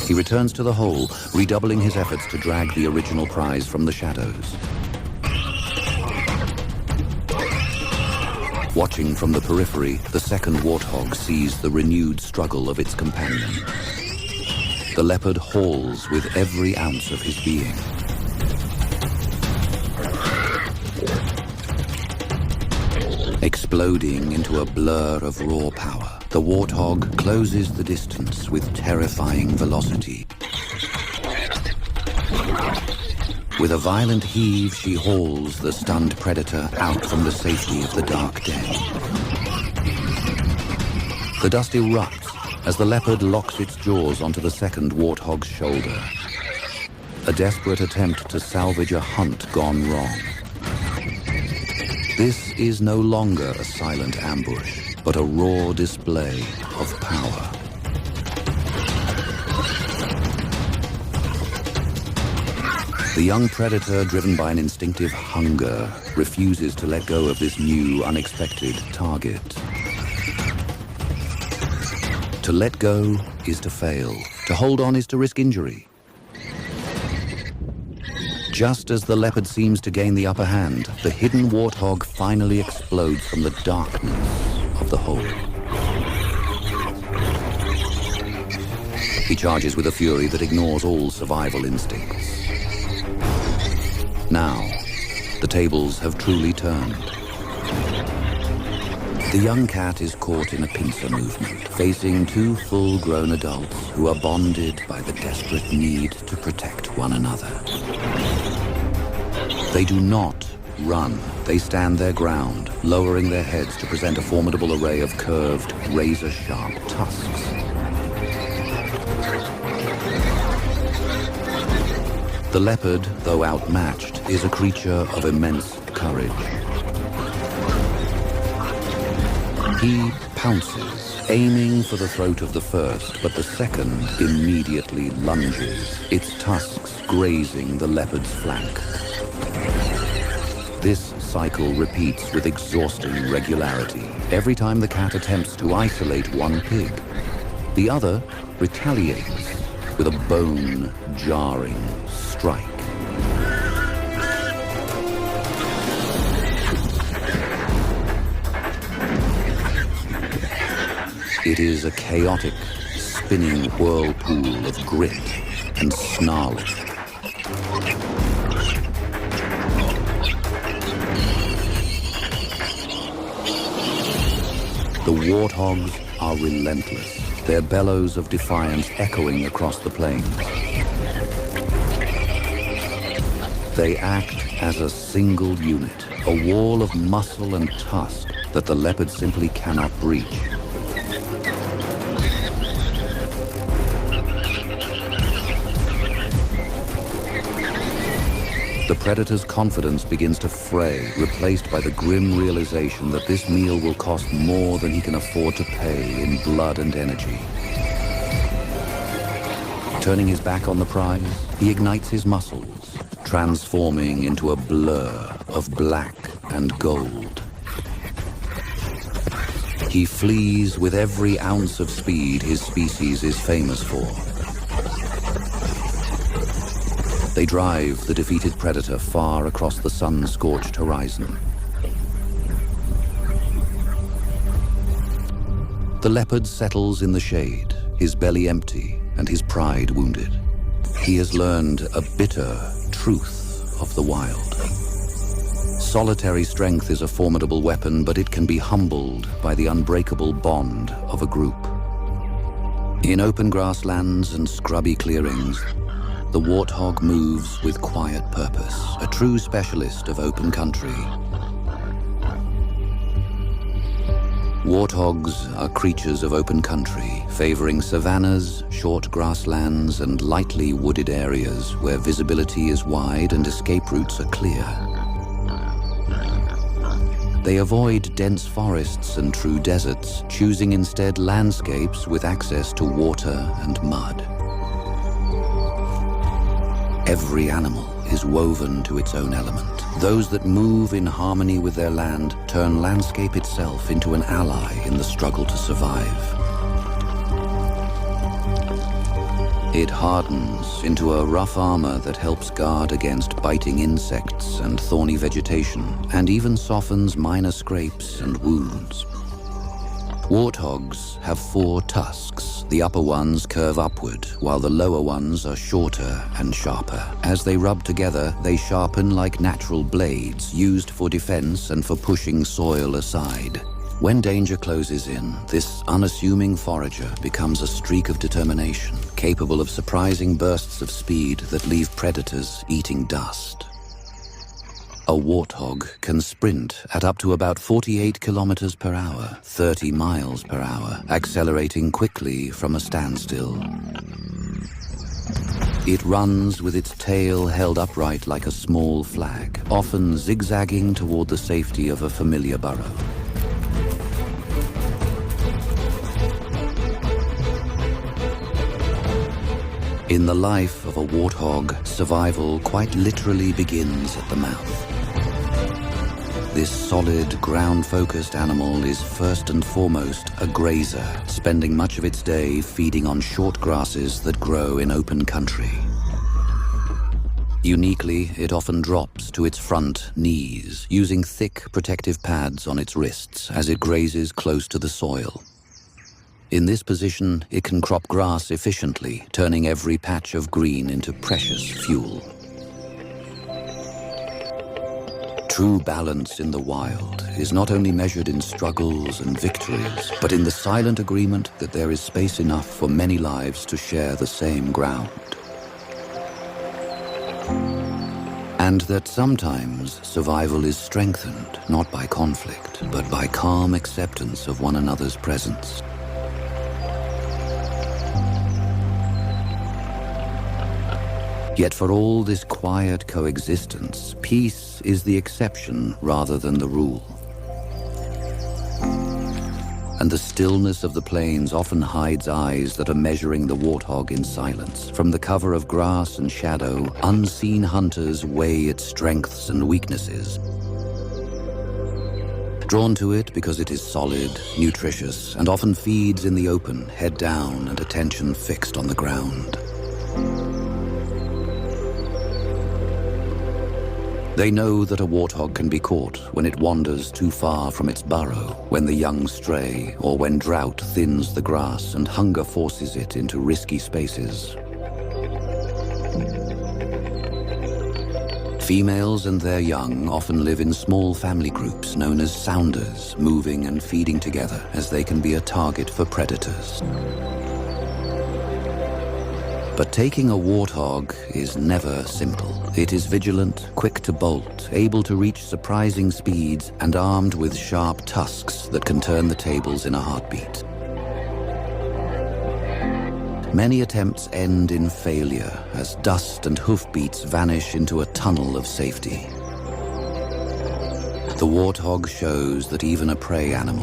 He returns to the hole, redoubling his efforts to drag the original prize from the shadows. Watching from the periphery, the second warthog sees the renewed struggle of its companion. The leopard hauls with every ounce of his being. Exploding into a blur of raw power, the warthog closes the distance with terrifying velocity. With a violent heave, she hauls the stunned predator out from the safety of the dark den. The dust erupts as the leopard locks its jaws onto the second warthog's shoulder. A desperate attempt to salvage a hunt gone wrong. This is no longer a silent ambush, but a raw display of power. The young predator, driven by an instinctive hunger, refuses to let go of this new, unexpected target. To let go is to fail. To hold on is to risk injury. Just as the leopard seems to gain the upper hand, the hidden warthog finally explodes from the darkness of the hole. He charges with a fury that ignores all survival instincts. Now, the tables have truly turned. The young cat is caught in a pincer movement, facing two full-grown adults who are bonded by the desperate need to protect one another. They do not run. They stand their ground, lowering their heads to present a formidable array of curved, razor-sharp tusks. The leopard, though outmatched, is a creature of immense courage. He pounces, aiming for the throat of the first, but the second immediately lunges, its tusks grazing the leopard's flank. This cycle repeats with exhausting regularity. Every time the cat attempts to isolate one pig, the other retaliates with a bone-jarring strike. It is a chaotic, spinning whirlpool of grit and snarling. The warthogs are relentless, their bellows of defiance echoing across the plains. They act as a single unit, a wall of muscle and tusk that the leopard simply cannot breach. The predator's confidence begins to fray, replaced by the grim realization that this meal will cost more than he can afford to pay in blood and energy. Turning his back on the prize, he ignites his muscles, transforming into a blur of black and gold. He flees with every ounce of speed his species is famous for. They drive the defeated predator far across the sun-scorched horizon. The leopard settles in the shade, his belly empty and his pride wounded. He has learned a bitter truth of the wild. Solitary strength is a formidable weapon, but it can be humbled by the unbreakable bond of a group. In open grasslands and scrubby clearings, the warthog moves with quiet purpose, a true specialist of open country. Warthogs are creatures of open country, favoring savannas, short grasslands, and lightly wooded areas where visibility is wide and escape routes are clear. They avoid dense forests and true deserts, choosing instead landscapes with access to water and mud. Every animal is woven to its own element. Those that move in harmony with their land turn landscape itself into an ally in the struggle to survive. It hardens into a rough armor that helps guard against biting insects and thorny vegetation, and even softens minor scrapes and wounds. Warthogs have 4 tusks. The upper ones curve upward, while the lower ones are shorter and sharper. As they rub together, they sharpen like natural blades used for defense and for pushing soil aside. When danger closes in, this unassuming forager becomes a streak of determination, capable of surprising bursts of speed that leave predators eating dust. A warthog can sprint at up to about 48 kilometers per hour, 30 miles per hour, accelerating quickly from a standstill. It runs with its tail held upright like a small flag, often zigzagging toward the safety of a familiar burrow. In the life of a warthog, survival quite literally begins at the mouth. This solid, ground-focused animal is first and foremost a grazer, spending much of its day feeding on short grasses that grow in open country. Uniquely, it often drops to its front knees, using thick protective pads on its wrists as it grazes close to the soil. In this position, it can crop grass efficiently, turning every patch of green into precious fuel. True balance in the wild is not only measured in struggles and victories, but in the silent agreement that there is space enough for many lives to share the same ground. And that sometimes survival is strengthened not by conflict, but by calm acceptance of one another's presence. Yet for all this quiet coexistence, peace is the exception rather than the rule. And the stillness of the plains often hides eyes that are measuring the warthog in silence. From the cover of grass and shadow, unseen hunters weigh its strengths and weaknesses. Drawn to it because it is solid, nutritious, and often feeds in the open, head down and attention fixed on the ground. They know that a warthog can be caught when it wanders too far from its burrow, when the young stray, or when drought thins the grass and hunger forces it into risky spaces. Females and their young often live in small family groups known as sounders, moving and feeding together as they can be a target for predators. But taking a warthog is never simple. It is vigilant, quick to bolt, able to reach surprising speeds, and armed with sharp tusks that can turn the tables in a heartbeat. Many attempts end in failure as dust and hoofbeats vanish into a tunnel of safety. The warthog shows that even a prey animal